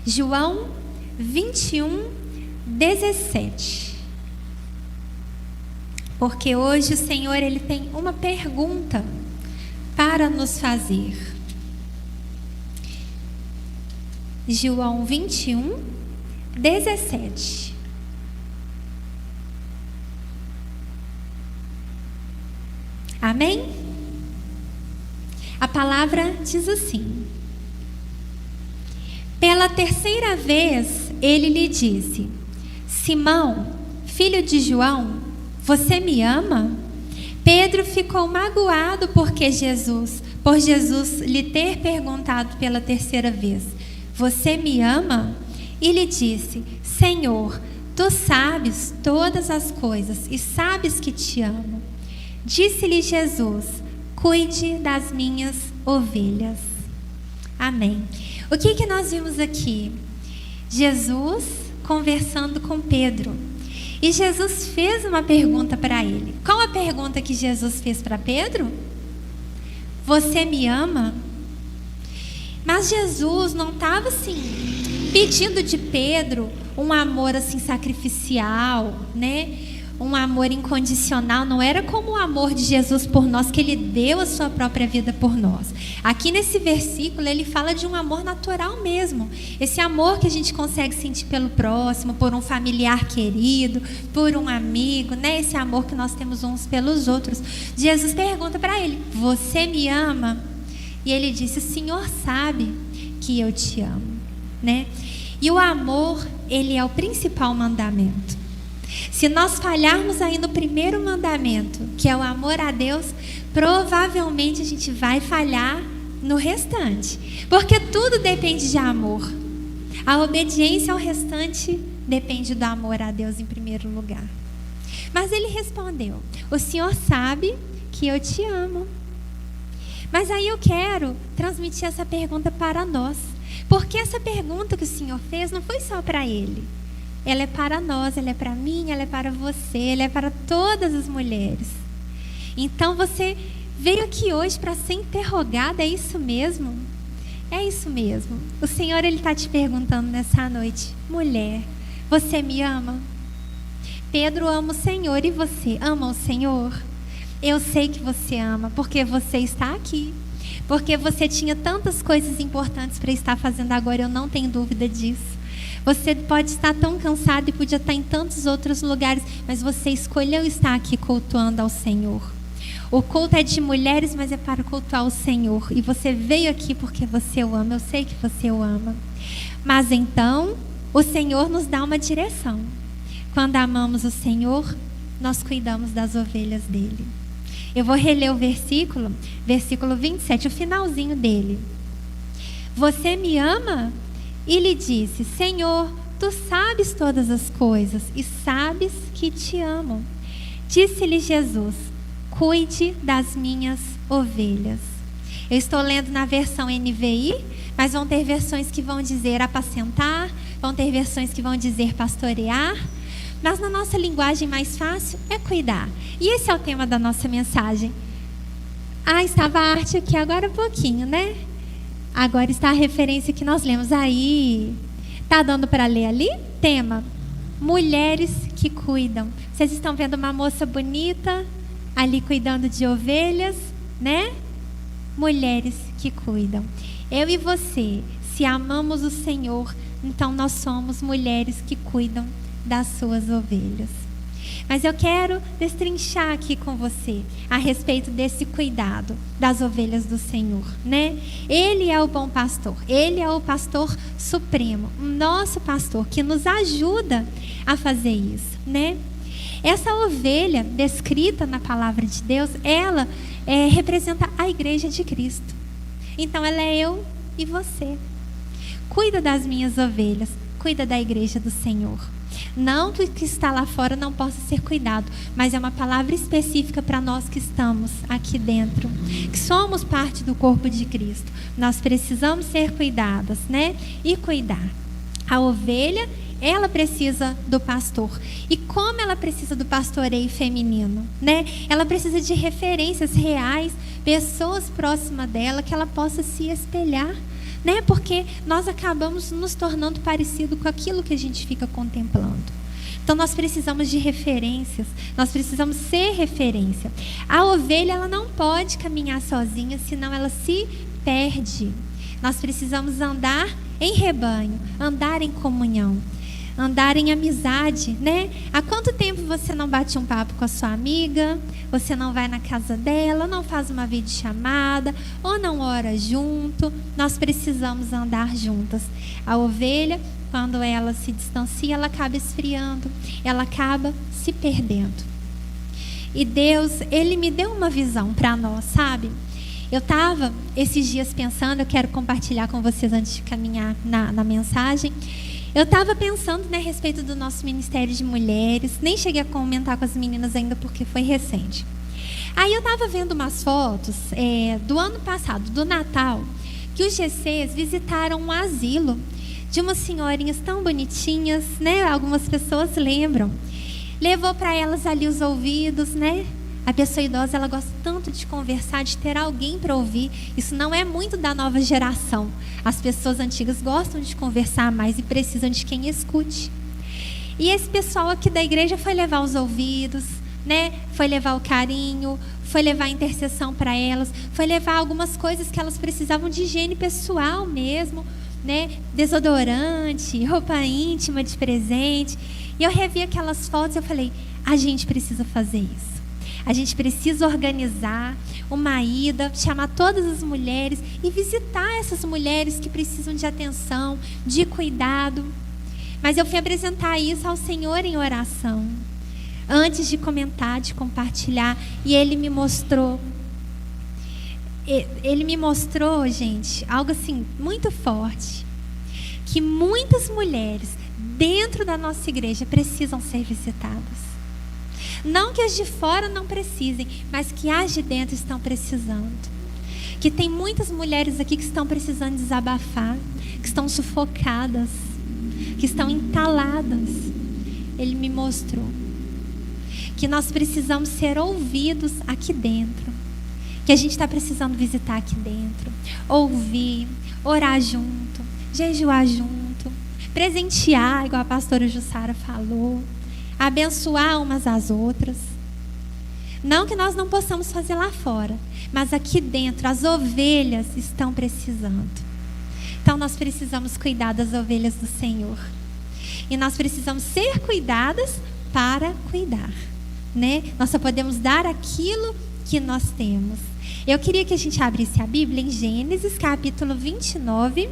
João 21, 17. Porque hoje o Senhor, Ele tem uma pergunta para nos fazer. João 21, 17. Amém? A palavra diz assim: pela terceira vez ele lhe disse: Simão, filho de João, você me ama? Pedro ficou magoado por Jesus lhe ter perguntado pela terceira vez: você me ama? E lhe disse: Senhor, tu sabes todas as coisas e sabes que te amo. Disse-lhe Jesus: cuide das minhas ovelhas. Amém. O que nós vimos aqui? Jesus conversando com Pedro. E Jesus fez uma pergunta para ele. Qual a pergunta que Jesus fez para Pedro? Você me ama? Mas Jesus não estava assim pedindo de Pedro um amor assim sacrificial, né? Um amor incondicional. Não era como o amor de Jesus por nós, que Ele deu a sua própria vida por nós. Aqui nesse versículo ele fala de um amor natural mesmo. Esse amor que a gente consegue sentir pelo próximo, por um familiar querido, por um amigo, né? Esse amor que nós temos uns pelos outros. Jesus pergunta para ele: você me ama? E ele disse: o Senhor sabe que eu te amo, né? E o amor, ele é o principal mandamento. Se nós falharmos aí no primeiro mandamento, que é o amor a Deus, provavelmente a gente vai falhar no restante. Porque tudo depende de amor. A obediência ao restante depende do amor a Deus em primeiro lugar. Mas ele respondeu: o Senhor sabe que eu te amo. Mas aí eu quero transmitir essa pergunta para nós. Porque essa pergunta que o Senhor fez não foi só para ele. Ela é para nós, ela é para mim, ela é para você, ela é para todas as mulheres. Então você veio aqui hoje para ser interrogada, é isso mesmo? É isso mesmo. O Senhor, Ele está te perguntando nessa noite: mulher, você me ama? Pedro ama o Senhor, e você ama o Senhor? Eu sei que você ama, porque você está aqui. Porque você tinha tantas coisas importantes para estar fazendo agora, eu não tenho dúvida disso. Você pode estar tão cansado e podia estar em tantos outros lugares, mas você escolheu estar aqui cultuando ao Senhor. O culto é de mulheres, mas é para cultuar o Senhor. E você veio aqui porque você o ama. Eu sei que você o ama. Mas então, o Senhor nos dá uma direção. Quando amamos o Senhor, nós cuidamos das ovelhas dele. Eu vou reler o versículo 27, o finalzinho dele. Você me ama? E lhe disse: Senhor, tu sabes todas as coisas e sabes que te amo. Disse-lhe Jesus: cuide das minhas ovelhas. Eu estou lendo na versão NVI, mas vão ter versões que vão dizer apacentar, vão ter versões que vão dizer pastorear, mas na nossa linguagem mais fácil é cuidar. E esse é o tema da nossa mensagem. Estava a arte aqui agora um pouquinho, né? Agora está a referência que nós lemos aí. Tá dando para ler ali? Tema: mulheres que cuidam. Vocês estão vendo uma moça bonita ali cuidando de ovelhas, né? Mulheres que cuidam. Eu e você, se amamos o Senhor, então nós somos mulheres que cuidam das suas ovelhas. Mas eu quero destrinchar aqui com você a respeito desse cuidado das ovelhas do Senhor, né? Ele é o bom pastor, Ele é o pastor supremo, o nosso pastor, que nos ajuda a fazer isso, né? Essa ovelha descrita na palavra de Deus, ela representa a igreja de Cristo. Então ela é eu e você. Cuida das minhas ovelhas, cuida da igreja do Senhor. Não que o que está lá fora não possa ser cuidado, mas é uma palavra específica para nós que estamos aqui dentro, que somos parte do corpo de Cristo. Nós precisamos ser cuidadas, né? E cuidar. A ovelha, ela precisa do pastor. E como ela precisa do pastoreio feminino, né? Ela precisa de referências reais, pessoas próximas dela que ela possa se espelhar. né? Porque nós acabamos nos tornando parecido com aquilo que a gente fica contemplando. Então nós precisamos de referências, nós precisamos ser referência. A ovelha, ela não pode caminhar sozinha, senão ela se perde. Nós precisamos andar em rebanho, andar em comunhão, andar em amizade, né? Há quanto tempo você não bate um papo com a sua amiga? Você não vai na casa dela, não faz uma videochamada, ou não ora junto? Nós precisamos andar juntas. A ovelha, quando ela se distancia, ela acaba esfriando, ela acaba se perdendo. E Deus, Ele me deu uma visão para nós, sabe? Eu estava esses dias pensando, eu quero compartilhar com vocês antes de caminhar na mensagem. Eu estava pensando, né, a respeito do nosso Ministério de Mulheres. Nem cheguei a comentar com as meninas ainda porque foi recente. Aí eu estava vendo umas fotos do ano passado, do Natal, que os GCs visitaram um asilo de umas senhorinhas tão bonitinhas, né? Algumas pessoas lembram. Levou para elas ali os ouvidos, né? A pessoa idosa, ela gosta tanto de conversar, de ter alguém para ouvir. Isso não é muito da nova geração. As pessoas antigas gostam de conversar mais e precisam de quem escute. E esse pessoal aqui da igreja foi levar os ouvidos, né? Foi levar o carinho, foi levar a intercessão para elas, foi levar algumas coisas que elas precisavam de higiene pessoal mesmo, né? Desodorante, roupa íntima de presente. E eu revi aquelas fotos e eu falei, a gente precisa fazer isso. A gente precisa organizar uma ida, chamar todas as mulheres e visitar essas mulheres que precisam de atenção, de cuidado. Mas eu fui apresentar isso ao Senhor em oração, antes de comentar, de compartilhar. E Ele me mostrou, gente, algo assim muito forte. Que muitas mulheres dentro da nossa igreja precisam ser visitadas. Não que as de fora não precisem, mas que as de dentro estão precisando. Que tem muitas mulheres aqui que estão precisando desabafar, que estão sufocadas, que estão entaladas. Ele me mostrou que nós precisamos ser ouvidos aqui dentro. Que a gente está precisando visitar aqui dentro, ouvir, orar junto, jejuar junto, presentear, igual a pastora Jussara falou. Abençoar umas às outras. Não que nós não possamos fazer lá fora, mas aqui dentro as ovelhas estão precisando. Então nós precisamos cuidar das ovelhas do Senhor. E nós precisamos ser cuidadas para cuidar, né? Nós só podemos dar aquilo que nós temos. Eu queria que a gente abrisse a Bíblia em Gênesis capítulo 29,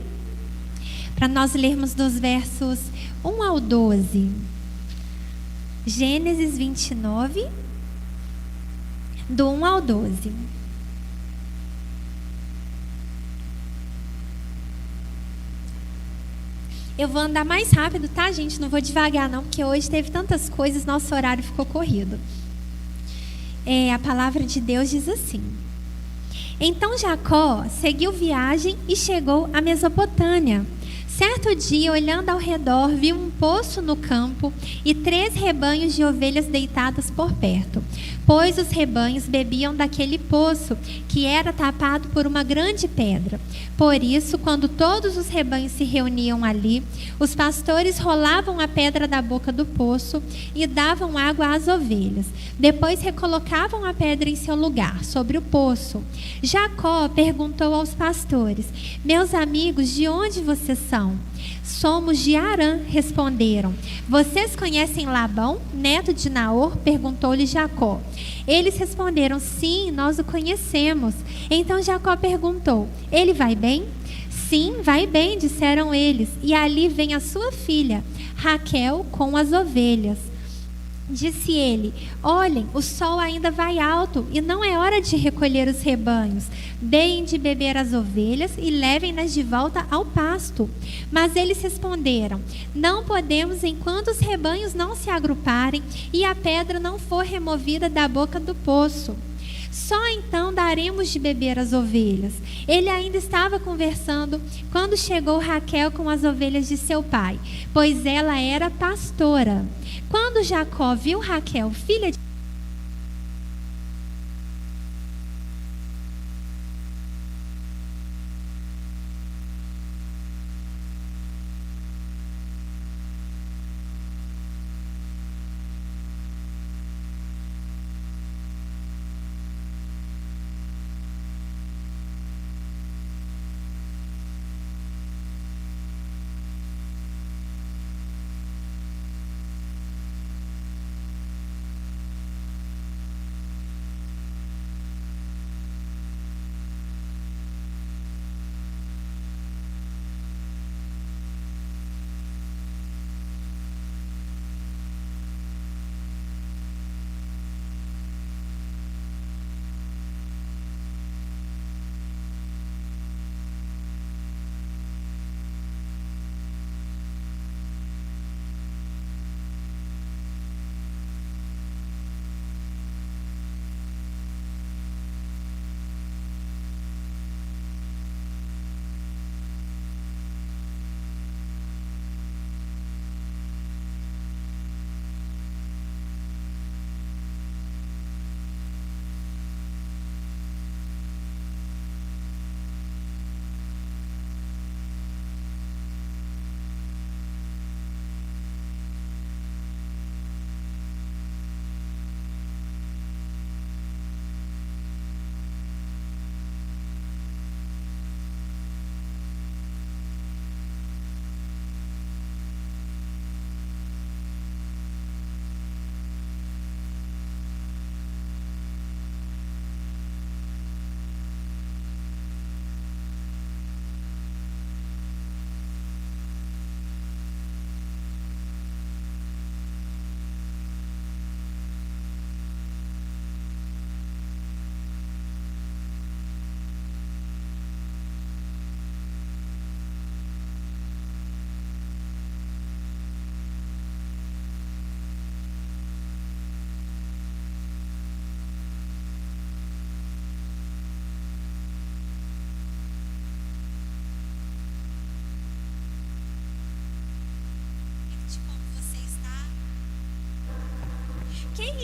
para nós lermos dos versos 1 ao 12. Gênesis 29, do 1 ao 12. Eu vou andar mais rápido, tá, gente? Não vou devagar, não, porque hoje teve tantas coisas, nosso horário ficou corrido. A palavra de Deus diz assim: Então Jacó seguiu viagem e chegou à Mesopotâmia. Certo dia, olhando ao redor, viu um poço no campo e 3 rebanhos de ovelhas deitadas por perto, pois os rebanhos bebiam daquele poço, que era tapado por uma grande pedra. Por isso, quando todos os rebanhos se reuniam ali, os pastores rolavam a pedra da boca do poço e davam água às ovelhas. Depois recolocavam a pedra em seu lugar, sobre o poço. Jacó perguntou aos pastores: Meus amigos, de onde vocês são? Somos de Harã, responderam. Vocês conhecem Labão, neto de Naor? Perguntou-lhe Jacó. Eles responderam: Sim, nós o conhecemos. Então Jacó perguntou: Ele vai bem? Sim, vai bem, disseram eles. E ali vem a sua filha, Raquel, com as ovelhas. Disse ele: Olhem, o sol ainda vai alto e não é hora de recolher os rebanhos. Deem de beber as ovelhas e levem-nas de volta ao pasto. Mas eles responderam: Não podemos enquanto os rebanhos não se agruparem e a pedra não for removida da boca do poço. Só então daremos de beber as ovelhas. Ele ainda estava conversando quando chegou Raquel com as ovelhas de seu pai, pois ela era pastora. Quando Jacó viu Raquel, filha de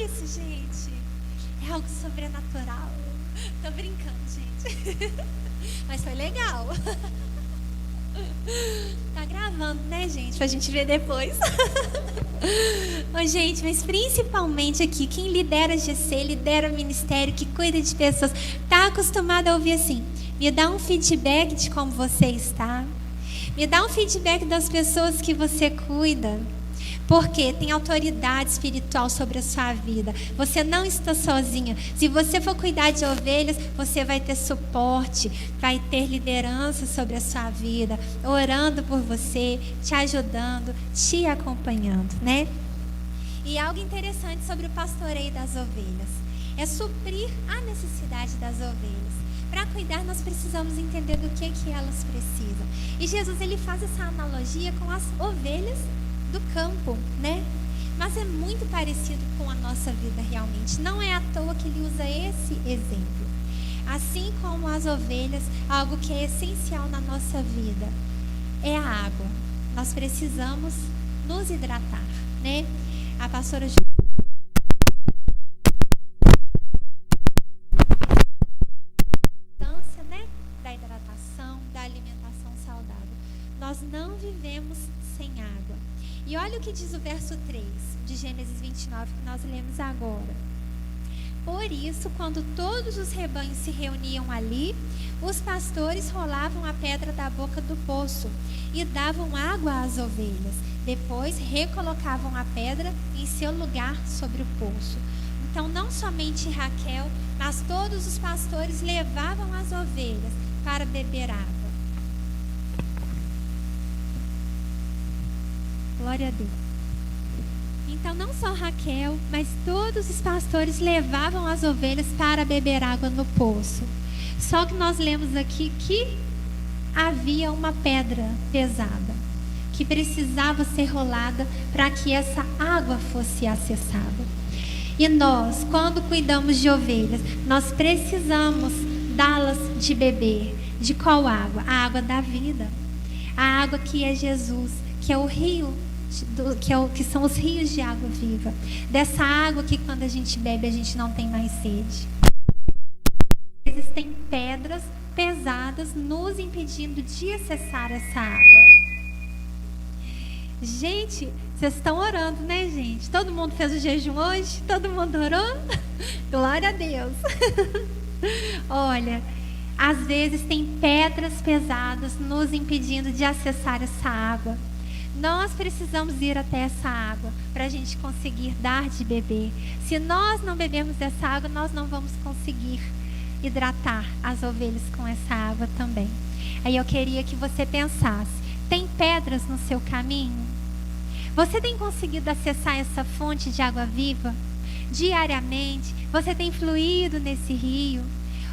isso, gente? É algo sobrenatural. Tô brincando, gente. Mas foi legal. Tá gravando, né, gente? Pra gente ver depois. Ô, gente, mas principalmente aqui, quem lidera GC, lidera ministério, que cuida de pessoas, tá acostumado a ouvir assim: me dá um feedback de como você está. Me dá um feedback das pessoas que você cuida. Porque tem autoridade espiritual sobre a sua vida. Você não está sozinha. Se você for cuidar de ovelhas, você vai ter suporte, vai ter liderança sobre a sua vida, orando por você, te ajudando, te acompanhando, né? E algo interessante sobre o pastoreio das ovelhas é suprir a necessidade das ovelhas. Para cuidar, nós precisamos entender do que elas precisam. E Jesus, ele faz essa analogia com as ovelhas do campo, né? Mas é muito parecido com a nossa vida realmente. Não é à toa que ele usa esse exemplo. Assim como as ovelhas, algo que é essencial na nossa vida é a água. Nós precisamos nos hidratar, né? A pastora da hidratação, da alimentação saudável. Nós não vivemos sem água. E olha o que diz o verso 3 de Gênesis 29, que nós lemos agora. Por isso, quando todos os rebanhos se reuniam ali, os pastores rolavam a pedra da boca do poço e davam água às ovelhas. Depois, recolocavam a pedra em seu lugar sobre o poço. Então, não somente Raquel, mas todos os pastores levavam as ovelhas para beber água. Glória a Deus. Então, não só Raquel, mas todos os pastores levavam as ovelhas para beber água no poço. Só que nós lemos aqui que havia uma pedra pesada que precisava ser rolada para que essa água fosse acessada. E nós, quando cuidamos de ovelhas, nós precisamos dá-las de beber. De qual água? A água da vida. A água que é Jesus, que é o rio, que são os rios de água viva. Dessa água que quando a gente bebe, a gente não tem mais sede. Existem pedras pesadas nos impedindo de acessar essa água. Gente, vocês estão orando, né, gente? Todo mundo fez o jejum hoje? Todo mundo orou? Glória a Deus. Olha, às vezes tem pedras pesadas nos impedindo de acessar essa água. Nós precisamos ir até essa água para a gente conseguir dar de beber. Se nós não bebermos dessa água, nós não vamos conseguir hidratar as ovelhas com essa água também. Aí eu queria que você pensasse: tem pedras no seu caminho? Você tem conseguido acessar essa fonte de água viva diariamente? Você tem fluído nesse rio?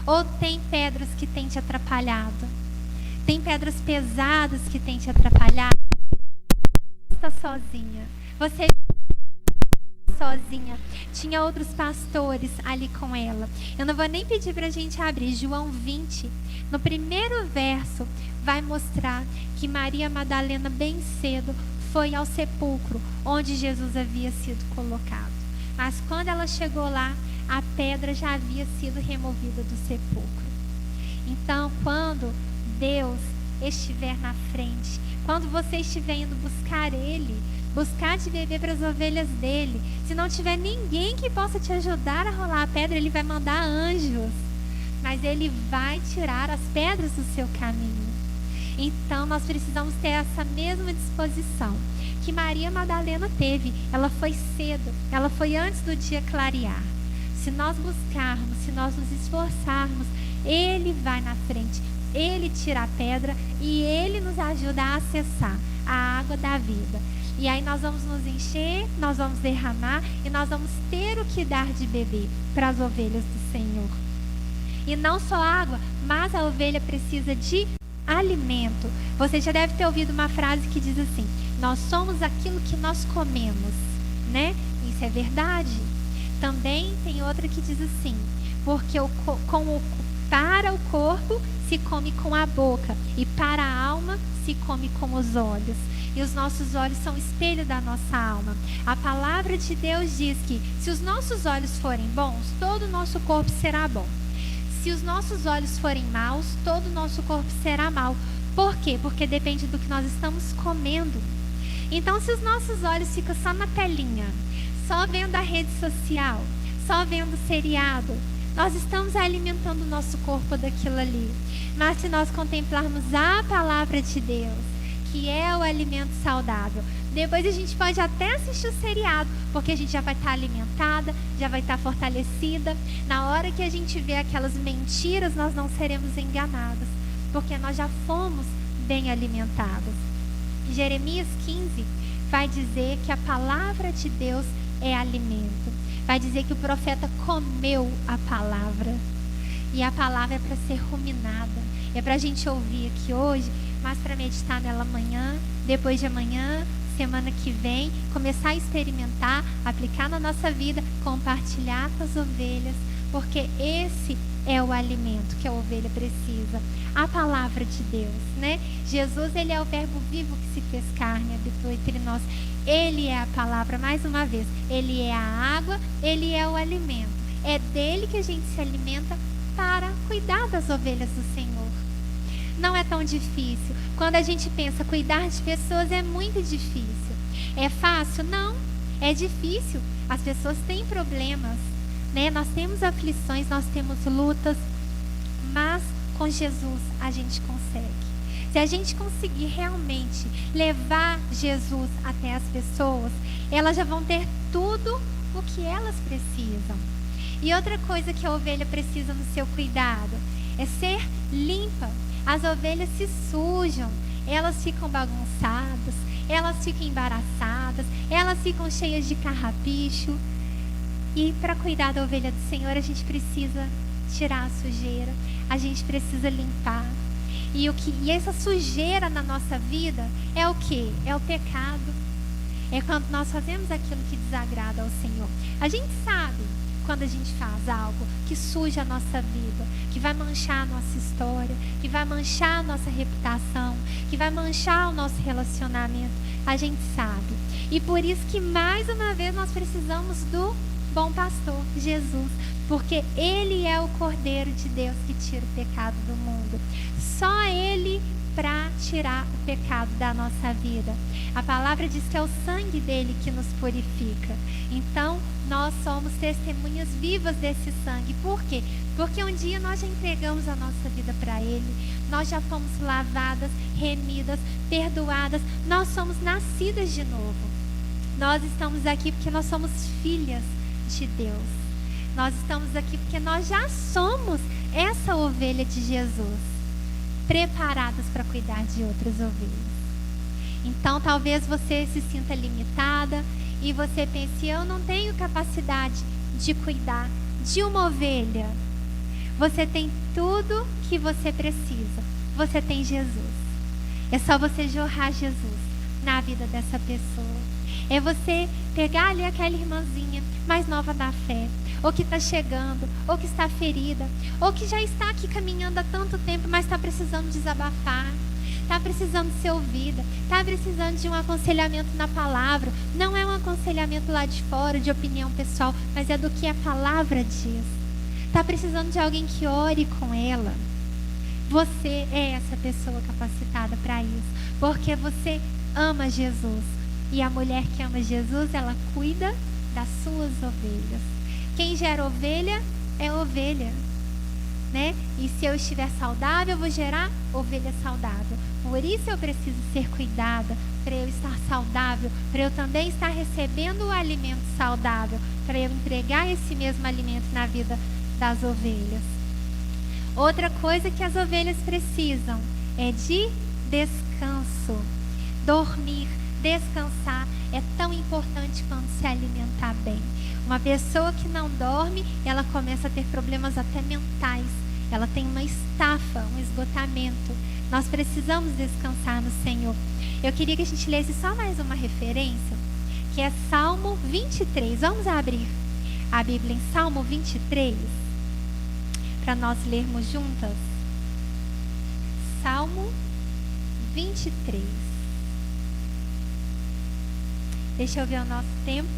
Ou tem pedras que têm te atrapalhado? Tem pedras pesadas que têm te atrapalhado? Você está sozinha. Você sozinha. Tinha outros pastores ali com ela. Eu não vou nem pedir para a gente abrir. João 20, no primeiro verso, vai mostrar que Maria Madalena bem cedo foi ao sepulcro onde Jesus havia sido colocado. Mas quando ela chegou lá, a pedra já havia sido removida do sepulcro. Então, quando Deus estiver na frente, quando você estiver indo buscar Ele, buscar de beber para as ovelhas dele, se não tiver ninguém que possa te ajudar a rolar a pedra, Ele vai mandar anjos, mas Ele vai tirar as pedras do seu caminho. Então nós precisamos ter essa mesma disposição que Maria Madalena teve. Ela foi cedo, ela foi antes do dia clarear. Se nós buscarmos, se nós nos esforçarmos, Ele vai na frente, Ele tira a pedra e Ele nos ajuda a acessar a água da vida. E aí nós vamos nos encher, nós vamos derramar e nós vamos ter o que dar de beber para as ovelhas do Senhor. E não só água, mas a ovelha precisa de alimento. Você já deve ter ouvido uma frase que diz assim: nós somos aquilo que nós comemos, né? Isso é verdade. Também tem outra que diz assim: porque para o corpo se come com a boca, e para a alma se come com os olhos. E os nossos olhos são o espelho da nossa alma. A palavra de Deus diz que se os nossos olhos forem bons, todo o nosso corpo será bom. Se os nossos olhos forem maus, todo o nosso corpo será mau. Por quê? Porque depende do que nós estamos comendo. Então, se os nossos olhos ficam só na telinha, só vendo a rede social, só vendo seriado, nós estamos alimentando o nosso corpo daquilo ali. Mas se nós contemplarmos a palavra de Deus, que é o alimento saudável, depois a gente pode até assistir o seriado, porque a gente já vai estar alimentada, já vai estar fortalecida. Na hora que a gente vê aquelas mentiras, nós não seremos enganadas, porque nós já fomos bem alimentadas. Jeremias 15 vai dizer que a palavra de Deus é alimento. Vai dizer que o profeta comeu a palavra. E a palavra é para ser ruminada. É para a gente ouvir aqui hoje, mas para meditar nela amanhã, depois de amanhã, semana que vem, começar a experimentar, aplicar na nossa vida, compartilhar com as ovelhas, porque esse é o alimento que a ovelha precisa. A palavra de Deus, né? Jesus, ele é o verbo vivo que se fez carne, habitou entre nós. Ele é a palavra, mais uma vez. Ele é a água, ele é o alimento. É dele que a gente se alimenta para cuidar das ovelhas do Senhor. Não é tão difícil. Quando a gente pensa cuidar de pessoas é muito difícil. É fácil? Não. É difícil. As pessoas têm problemas, né? Nós temos aflições, nós temos lutas, mas com Jesus a gente consegue. Se a gente conseguir realmente levar Jesus até as pessoas, elas já vão ter tudo o que elas precisam. E outra coisa que a ovelha precisa no seu cuidado é ser limpa. As ovelhas se sujam, elas ficam bagunçadas, elas ficam embaraçadas, elas ficam cheias de carrapicho. E para cuidar da ovelha do Senhor, a gente precisa tirar a sujeira, a gente precisa limpar. E essa sujeira na nossa vida é o quê? É o pecado. É quando nós fazemos aquilo que desagrada ao Senhor. A gente sabe quando a gente faz algo que suja a nossa vida, que vai manchar a nossa história, que vai manchar a nossa reputação, que vai manchar o nosso relacionamento. A gente sabe. E por isso que mais uma vez nós precisamos do bom pastor, Jesus, porque ele é o Cordeiro de Deus que tira o pecado do mundo. Só ele para tirar o pecado da nossa vida. A palavra diz que é o sangue dele que nos purifica. Então, nós somos testemunhas vivas desse sangue. Por quê? Porque um dia nós já entregamos a nossa vida para ele. Nós já fomos lavadas, remidas, perdoadas. Nós somos nascidas de novo. Nós estamos aqui porque nós somos filhas de Deus. Nós estamos aqui porque nós já somos essa ovelha de Jesus, preparadas para cuidar de outras ovelhas. Então talvez você se sinta limitada e você pense: eu não tenho capacidade de cuidar de uma ovelha. Você tem tudo que você precisa. Você tem Jesus. É só você jorrar Jesus na vida dessa pessoa. É você pegar ali aquela irmãzinha mais nova da fé, ou que está chegando, ou que está ferida, ou que já está aqui caminhando há tanto tempo, mas está precisando desabafar, está precisando ser ouvida, está precisando de um aconselhamento na palavra. Não é um aconselhamento lá de fora, de opinião pessoal, mas é do que a palavra diz. Está precisando de alguém que ore com ela. Você é essa pessoa capacitada para isso, porque você ama Jesus. E a mulher que ama Jesus, ela cuida das suas ovelhas. Quem gera ovelha é ovelha, né? E se eu estiver saudável, eu vou gerar ovelha saudável. Por isso eu preciso ser cuidada, para eu estar saudável, para eu também estar recebendo o alimento saudável, para eu entregar esse mesmo alimento na vida das ovelhas. Outra coisa que as ovelhas precisam é de descanso. Dormir, descansar é tão importante quanto se alimentar bem. Uma pessoa que não dorme, ela começa a ter problemas até mentais. Ela tem uma estafa, um esgotamento. Nós precisamos descansar no Senhor. Eu queria que a gente lesse só mais uma referência, que é Salmo 23. Vamos abrir a Bíblia em Salmo 23, para nós lermos juntas. Salmo 23. Deixa eu ver o nosso tempo.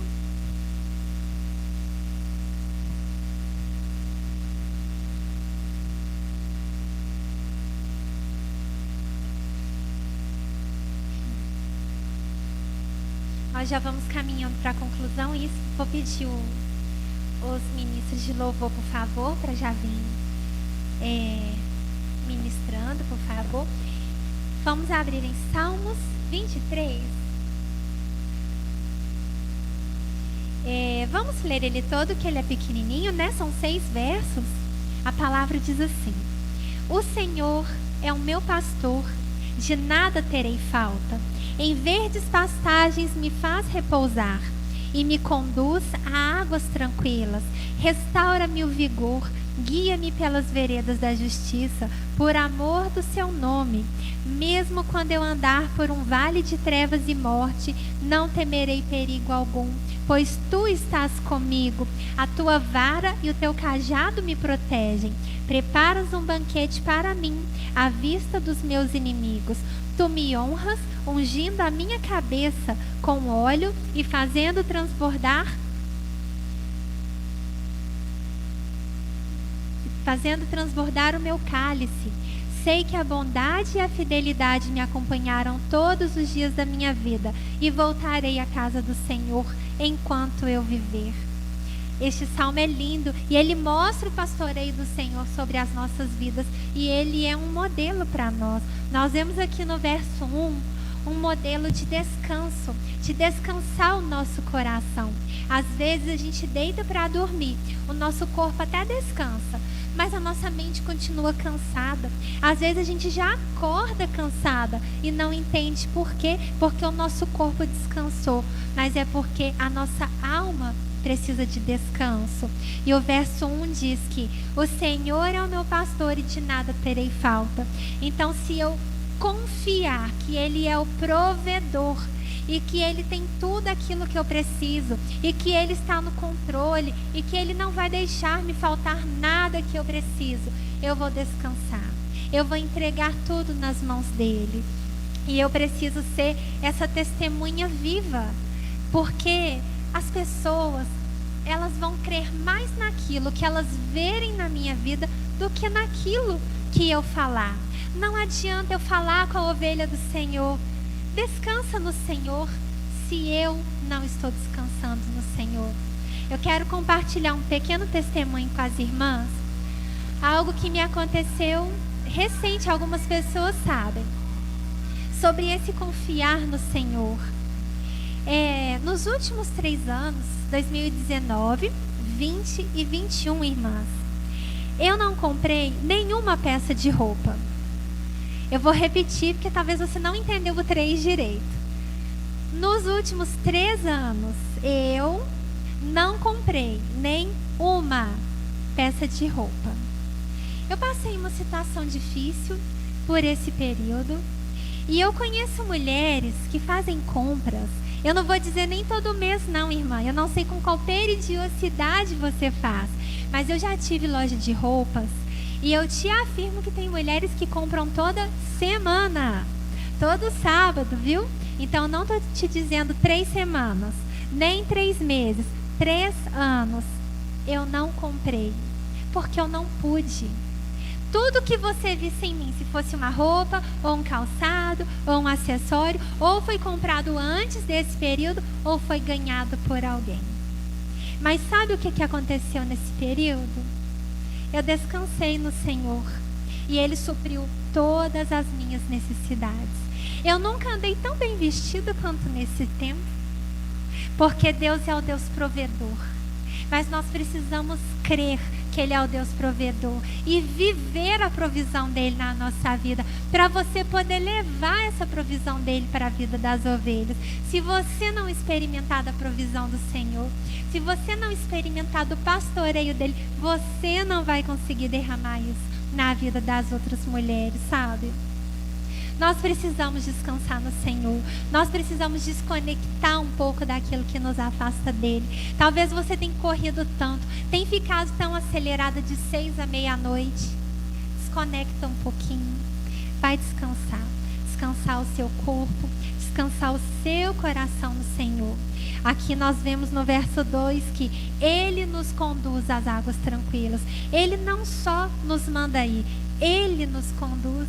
Nós já vamos caminhando para a conclusão e vou pedir os ministros de louvor, por favor, para já vir ministrando, por favor. Vamos abrir em Salmos 23. Vamos ler ele todo, que ele é pequenininho, né? São 6 versos. A palavra diz assim: O Senhor é o meu pastor, de nada terei falta. Em verdes pastagens me faz repousar e me conduz a águas tranquilas. Restaura-me o vigor, guia-me pelas veredas da justiça, por amor do seu nome. Mesmo quando eu andar por um vale de trevas e morte, não temerei perigo algum, pois tu estás comigo. A tua vara e o teu cajado me protegem. Preparas um banquete para mim, à vista dos meus inimigos. Tu me honras, ungindo a minha cabeça com óleo e fazendo transbordar o meu cálice. Sei que a bondade e a fidelidade me acompanharam todos os dias da minha vida e voltarei à casa do Senhor enquanto eu viver. Este salmo é lindo e ele mostra o pastoreio do Senhor sobre as nossas vidas e ele é um modelo para nós. Nós vemos aqui no verso 1 um modelo de descanso, de descansar o nosso coração. Às vezes a gente deita para dormir, o nosso corpo até descansa, mas a nossa mente continua cansada. Às vezes a gente já acorda cansada e não entende por quê, porque o nosso corpo descansou, mas é porque a nossa alma precisa de descanso. E o verso 1 diz que o Senhor é o meu pastor e de nada terei falta. Então, se eu confiar que Ele é o provedor e que Ele tem tudo aquilo que eu preciso e que Ele está no controle e que Ele não vai deixar me faltar nada que eu preciso, eu vou descansar. Eu vou entregar tudo nas mãos dEle. E eu preciso ser essa testemunha viva, porque as pessoas, elas vão crer mais naquilo que elas verem na minha vida do que naquilo que eu falar. Não adianta eu falar com a ovelha do Senhor: descansa no Senhor, se eu não estou descansando no Senhor. Eu quero compartilhar um pequeno testemunho com as irmãs. Algo que me aconteceu recente, algumas pessoas sabem, sobre esse confiar no Senhor. Nos últimos 3 anos, 2019, 20 e 21, irmãs, eu não comprei nenhuma peça de roupa. Eu vou repetir, porque talvez você não entendeu o 3 direito. Nos últimos 3 anos, eu não comprei nem uma peça de roupa. Eu passei uma situação difícil por esse período. E eu conheço mulheres que fazem compras. Eu não vou dizer nem todo mês não, irmã. Eu não sei com qual periodicidade você faz. Mas eu já tive loja de roupas. E eu te afirmo que tem mulheres que compram toda semana. Todo sábado, viu? Então não estou te dizendo 3 semanas. Nem 3 meses. 3 anos. Eu não comprei. Porque eu não pude. Tudo que você visse em mim, se fosse uma roupa, ou um calçado, ou um acessório, ou foi comprado antes desse período, ou foi ganhado por alguém. Mas sabe o que aconteceu nesse período? Eu descansei no Senhor e Ele supriu todas as minhas necessidades. Eu nunca andei tão bem vestida quanto nesse tempo, porque Deus é o Deus provedor. Mas nós precisamos crer que Ele é o Deus provedor e viver a provisão dEle na nossa vida, para você poder levar essa provisão dEle para a vida das ovelhas. Se você não experimentar da provisão do Senhor, se você não experimentar do pastoreio dEle, você não vai conseguir derramar isso na vida das outras mulheres, sabe? Nós precisamos descansar no Senhor. Nós precisamos desconectar um pouco daquilo que nos afasta dEle. Talvez você tenha corrido tanto, tenha ficado tão acelerada de 6 à meia-noite. Desconecta um pouquinho. vai descansar. Descansar o seu corpo, descansar o seu coração no Senhor. Aqui nós vemos no verso 2 que Ele nos conduz às águas tranquilas. Ele não só nos manda ir, Ele nos conduz.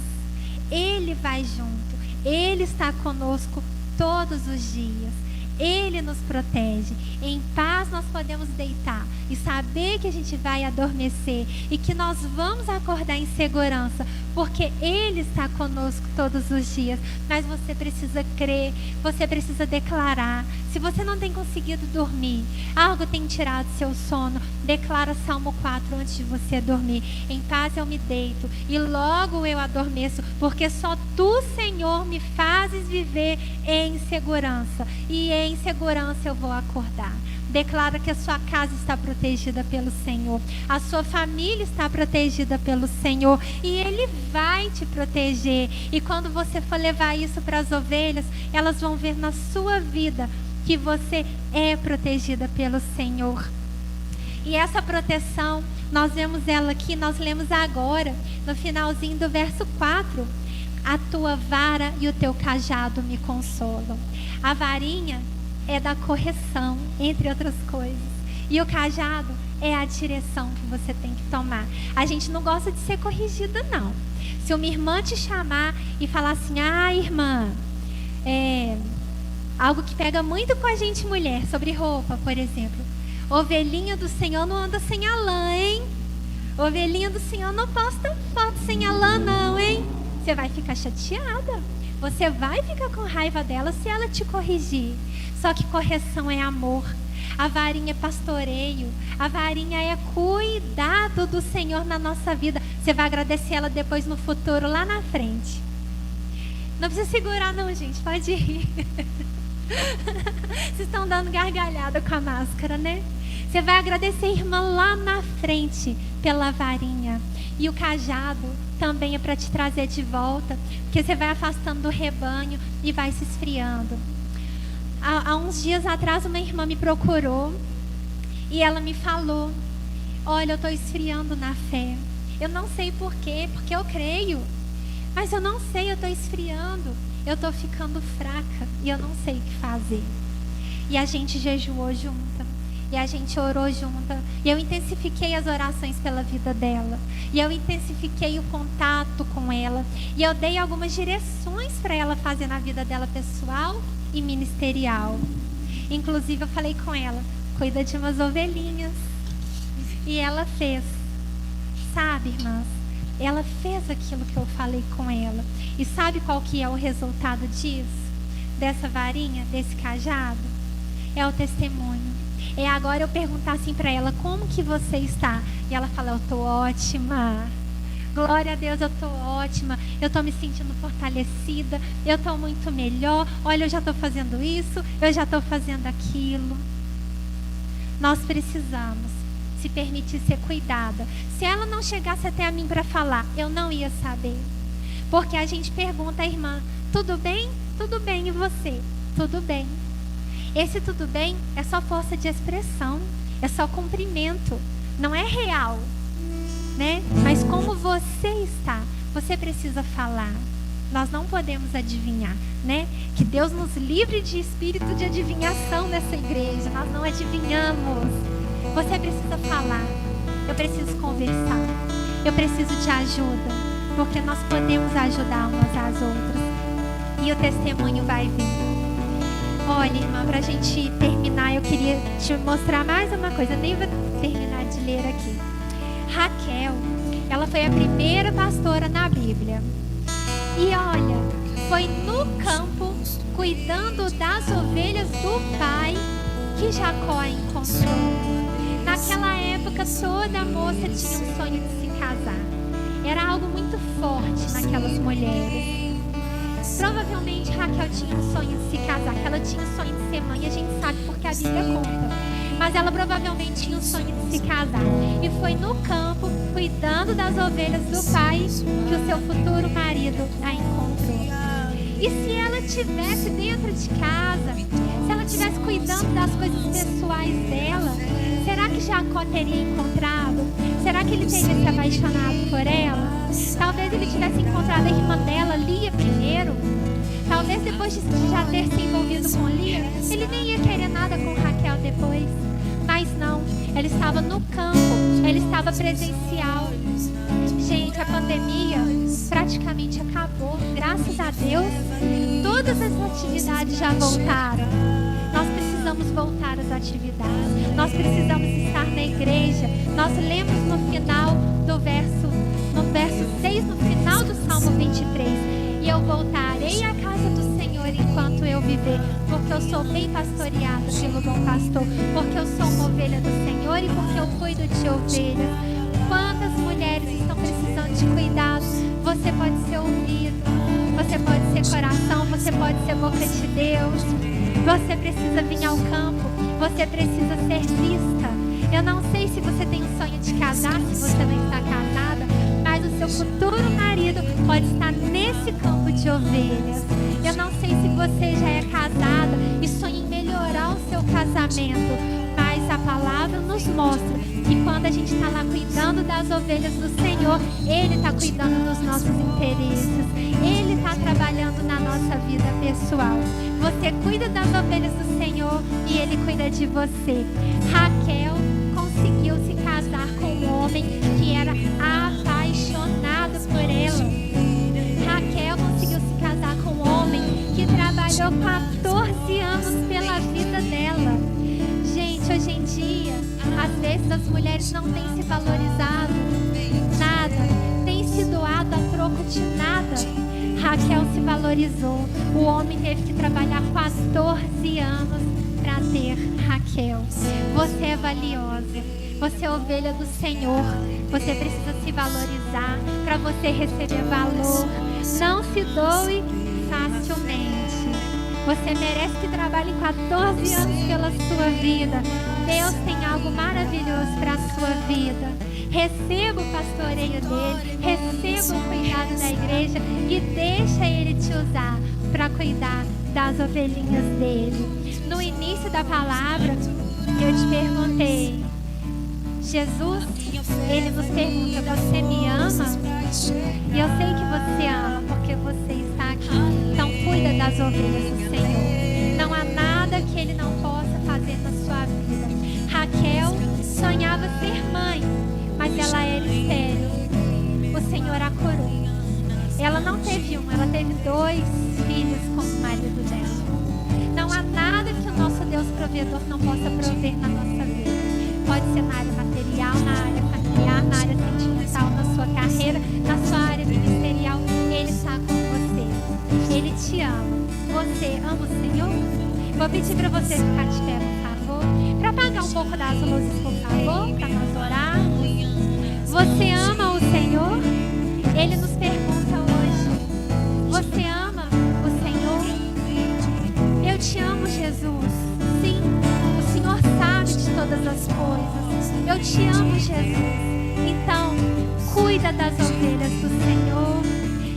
Ele vai junto. Ele está conosco todos os dias. Ele nos protege. Em paz nós podemos deitar e saber que a gente vai adormecer e que nós vamos acordar em segurança, porque Ele está conosco todos os dias. Mas você precisa crer, você precisa declarar. Se você não tem conseguido dormir, algo tem tirado seu sono, declara Salmo 4 antes de você dormir. Em paz eu me deito e logo eu adormeço, porque só Tu, Senhor, me fazes viver em segurança. E em segurança eu vou acordar. Declara que a sua casa está protegida pelo Senhor. A sua família está protegida pelo Senhor. E Ele vai te proteger. E quando você for levar isso para as ovelhas, elas vão ver na sua vida que você é protegida pelo Senhor. E essa proteção, nós vemos ela aqui, nós lemos agora, no finalzinho do verso 4. A tua vara e o teu cajado me consolam. A varinha é da correção, entre outras coisas. E o cajado é a direção que você tem que tomar. A gente não gosta de ser corrigida, não. Se uma irmã te chamar e falar assim, irmã, algo que pega muito com a gente mulher, sobre roupa, por exemplo. Ovelhinha do Senhor não anda sem a lã, hein? Ovelhinha do Senhor não posta foto sem a lã, não, hein? Você vai ficar chateada. Você vai ficar com raiva dela se ela te corrigir. Só que correção é amor. A varinha é pastoreio. A varinha é cuidado do Senhor na nossa vida. Você vai agradecer ela depois no futuro, lá na frente. Não precisa segurar não, gente. Pode rir. Vocês estão dando gargalhada com a máscara, né? Você vai agradecer a irmã lá na frente pela varinha. E o cajado também é para te trazer de volta, porque você vai afastando do rebanho e vai se esfriando. Há uns dias atrás uma irmã me procurou e ela me falou, olha, eu estou esfriando na fé. Eu não sei por quê, porque eu creio, mas eu não sei, eu estou esfriando. Eu estou ficando fraca e eu não sei o que fazer. E a gente jejuou junta. E a gente orou junta. E eu intensifiquei as orações pela vida dela. E eu intensifiquei o contato com ela. E eu dei algumas direções para ela fazer na vida dela pessoal e ministerial. Inclusive eu falei com ela, cuida de umas ovelhinhas. E ela fez. Sabe, irmãs? Ela fez aquilo que eu falei com ela. E sabe qual que é o resultado disso? Dessa varinha, desse cajado? É o testemunho. É agora eu perguntar assim para ela, como que você está? E ela fala, eu estou ótima. Glória a Deus, eu estou ótima. Eu estou me sentindo fortalecida. Eu estou muito melhor. Olha, eu já estou fazendo isso. Eu já estou fazendo aquilo. Nós precisamos se permitir ser cuidada. Se ela não chegasse até a mim para falar, eu não ia saber. Porque a gente pergunta à irmã, tudo bem? Tudo bem, e você? Tudo bem. Esse tudo bem é só força de expressão, é só cumprimento, não é real, né? Mas como você está, você precisa falar. Nós não podemos adivinhar, né? Que Deus nos livre de espírito de adivinhação nessa igreja. Nós não adivinhamos. Você precisa falar. Eu preciso conversar. Eu preciso de ajuda, porque nós podemos ajudar umas às outras. E o testemunho vai vir. Olha, irmã, para a gente terminar, eu queria te mostrar mais uma coisa. Eu nem vou terminar de ler aqui. Raquel, ela foi a primeira pastora na Bíblia. E olha, foi no campo, cuidando das ovelhas do pai, que Jacó a encontrou. Naquela época, toda moça tinha um sonho de se casar. Era algo muito forte naquelas mulheres. Provavelmente Raquel tinha um sonho de se casar, que ela tinha um sonho de ser mãe, a gente sabe porque a Bíblia conta. Mas ela provavelmente tinha um sonho de se casar. E foi no campo, cuidando das ovelhas do pai, que o seu futuro marido a encontrou. E se ela estivesse dentro de casa, se ela estivesse cuidando das coisas pessoais dela, será que Jacó teria encontrado? Será que ele teria se apaixonado por ela? Talvez ele tivesse encontrado a irmã dela, Lia, primeiro. Talvez depois de já ter se envolvido com Lia, ele nem ia querer nada com Raquel depois. Mas não, ele estava no campo, ele estava presencial. Gente, a pandemia praticamente acabou. Graças a Deus, todas as atividades já voltaram. Nós precisamos voltar às atividades. Nós precisamos estar na igreja. Nós lemos no final do verso 6, no final do Salmo 23. E eu voltarei à casa do Senhor enquanto eu viver, porque eu sou bem pastoreada pelo bom pastor, porque eu sou uma ovelha do Senhor e porque eu cuido de ovelhas. Quantas mulheres estão precisando de cuidado? Você pode ser ouvido, você pode ser coração, você pode ser boca de Deus. Você precisa vir ao campo, você precisa ser vista. Eu não sei se você tem o sonho de casar, se você não está casada, mas o seu futuro marido pode estar nesse campo de ovelhas. Eu não sei se você já é casada e sonha em melhorar o seu casamento, mas a palavra nos mostra que quando a gente está lá cuidando das ovelhas do Senhor, Ele está cuidando dos nossos interesses. Ele está trabalhando na nossa vida pessoal. Você cuida das ovelhas do Senhor e Ele cuida de você. Raquel conseguiu se casar com um homem que era apaixonado por ela. Raquel conseguiu se casar com um homem que trabalhou 14 anos pela vida dela. Gente, hoje em dia, às vezes as mulheres não têm se valorizado nada, têm se doado a troco de nada. Raquel se valorizou. O homem teve que trabalhar 14 anos para ter Raquel. Você é valiosa. Você é ovelha do Senhor. Você precisa se valorizar para você receber valor. Não se doe facilmente. Você merece que trabalhe 14 anos pela sua vida. Deus tem algo maravilhoso para a sua vida. Receba o pastoreio dele, receba o cuidado da igreja e deixa ele te usar para cuidar das ovelhinhas dele. No início da palavra, eu te perguntei, Jesus, ele nos pergunta, você me ama? E eu sei que você ama, porque você está aqui. Então cuida das ovelhas do Senhor. Não há nada que ele não possa fazer na sua vida. Raquel sonhava ser mãe, mas ela era estéril. O Senhor a curou. Ela não teve um, ela teve 2 filhos com o marido dela. Não há nada que o nosso Deus provedor não possa prover na nossa vida. Pode ser na área material, na área familiar, na área sentimental, na sua carreira, na sua área ministerial. Ele está com você. Ele te ama. Você ama o Senhor? Vou pedir para você ficar de pé, por favor. Para apagar um pouco das luzes, por favor, para nós orarmos. Você ama o Senhor? Ele nos pergunta hoje. Você ama o Senhor? Eu te amo, Jesus. Sim, o Senhor sabe de todas as coisas. Eu te amo, Jesus. Então, cuida das ovelhas do Senhor.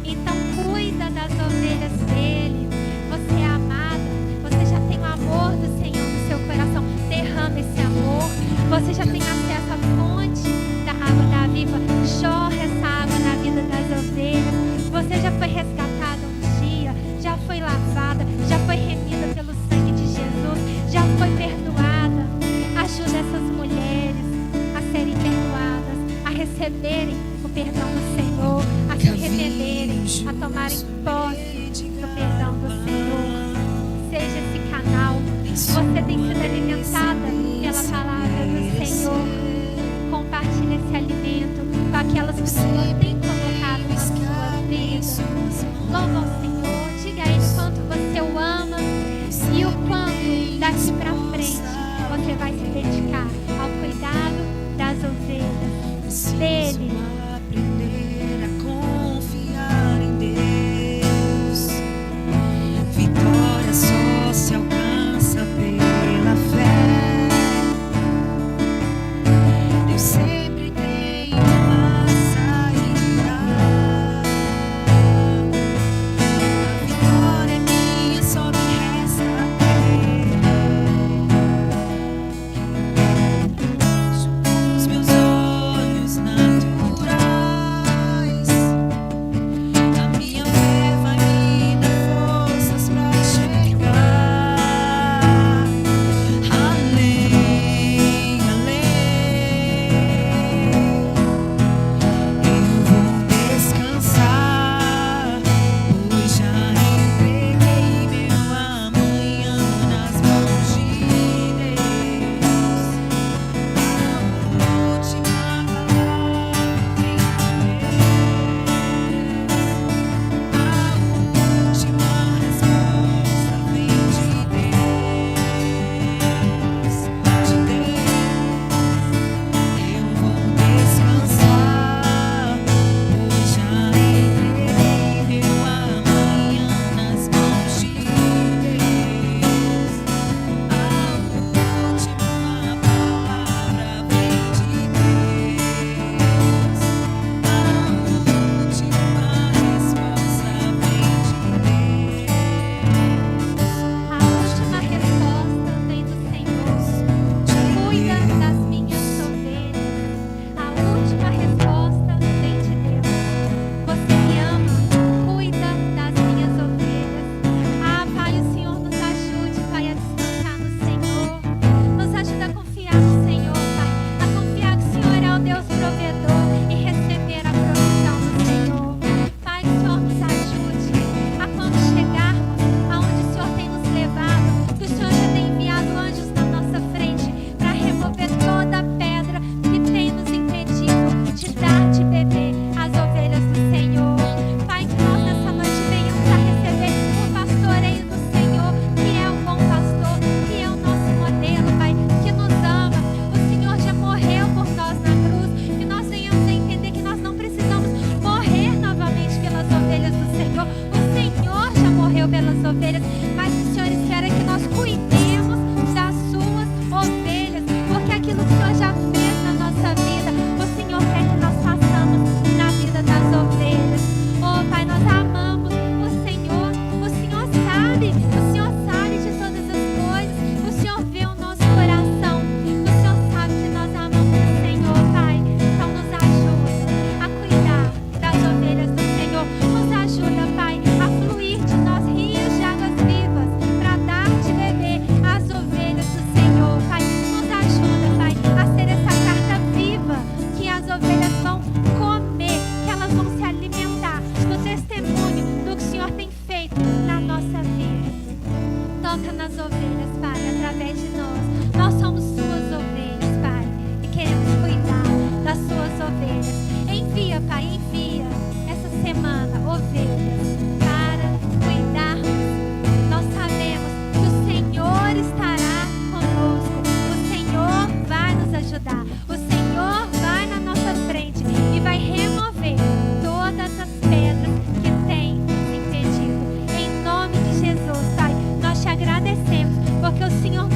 Então, cuida das ovelhas dele. Você é amada. Você já tem o amor do Senhor no seu coração. Derrama esse amor. Você já tem acesso à fonte da água da viva. Jorra essa água na vida das ovelhas. Você já foi resgatada um dia. Já foi lavada. Já foi remida pelo sangue de Jesus. Já foi perdoada. Ajuda essas mulheres a serem perdoadas, a receberem o perdão do Senhor, a se arrependerem, a tomarem posse do perdão do Senhor. Seja esse canal. Você tem sido alimentada pela palavra do Senhor. Compartilhe esse alimento com aquelas que o Senhor tem colocado na sua vida. Louva ao Senhor, diga a Ele quanto você o ama e o quanto daqui pra frente você vai se dedicar ao cuidado das ovelhas dele. Aprender a confiar em Deus. Vitória só se alcança pela fé. Deus sempre tem uma saída. A vitória é minha, só me resta crer. ovelhas, Pai, através de nós. Nós somos suas ovelhas, Pai, e queremos cuidar das suas ovelhas. Envia, Pai, envia essa semana ovelhas para cuidarmos. Nós sabemos que o Senhor estará conosco, o Senhor vai nos ajudar, o Senhor vai na nossa frente e vai remover todas as pedras que têm nos impedido. Em nome de Jesus, Pai, nós te agradecemos porque o Senhor